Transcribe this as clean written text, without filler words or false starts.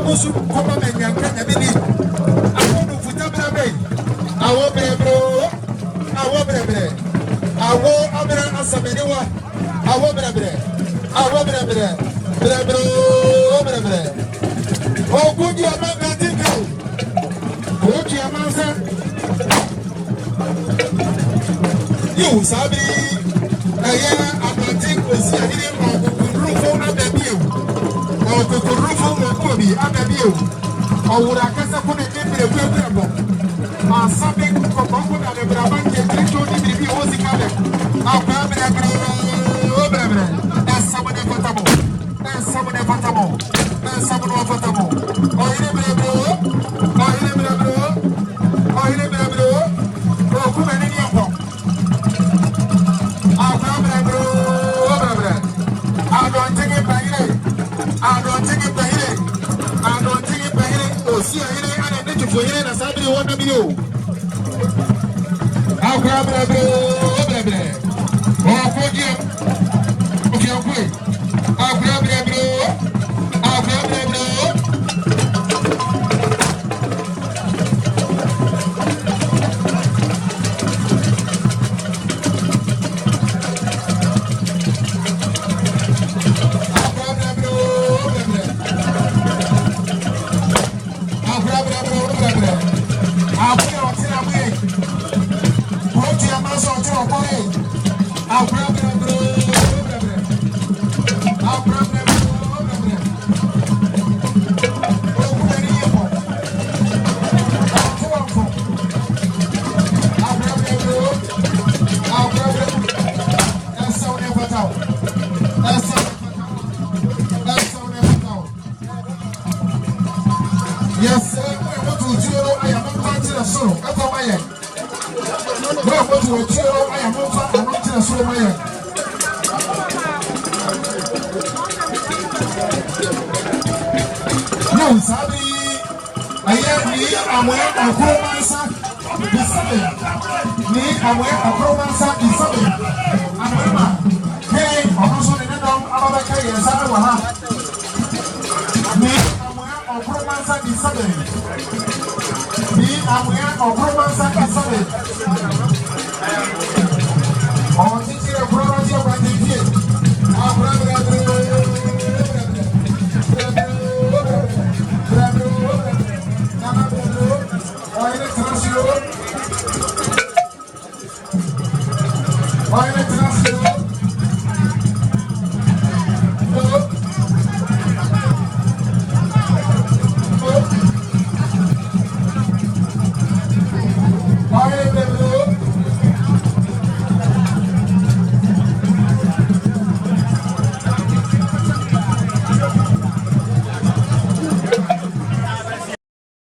Abusu, Papa Mania, Canabini, I want to put up a bay. I will be a bro, I will be a bread. I will Abra Asamenua, I will be a bread. I will be a bread. Bread. Oh, good, your man, I think you. Good, your man, sir. You, Sabi, Adonten, Osiahene, Ababio, Obuobi, Ababio, Odwria, put it in the program. Something for Congo and the Brabant, Chinto, the Osiahene, Ababio, that's someone portable. That's someone portable. That's someone portable. Oh, you never know. Oh, you never know. Oh, you never know. Oh, come on, any of them. I don't take it by here. I don't take it by here. I don't take it by here. Osiahene, and I need to for here. That's how you want to be you. I'll grab it. Oh, for you. Okay, I'm quick. I'll grab it. I'll grab it. Yes, sir. What will you know? I am not touching a soul. That's all I am. What will you know? I am not touching a soul. No, Sabi. I am me. I'm wearing a romancer. I'm wearing a romancer. I'm wearing hey, I'm also in the dome. I'm about to carry a saddle. Romancer is sudden. Me, I'm wearing a romancer is sudden. Oh, teaching a property of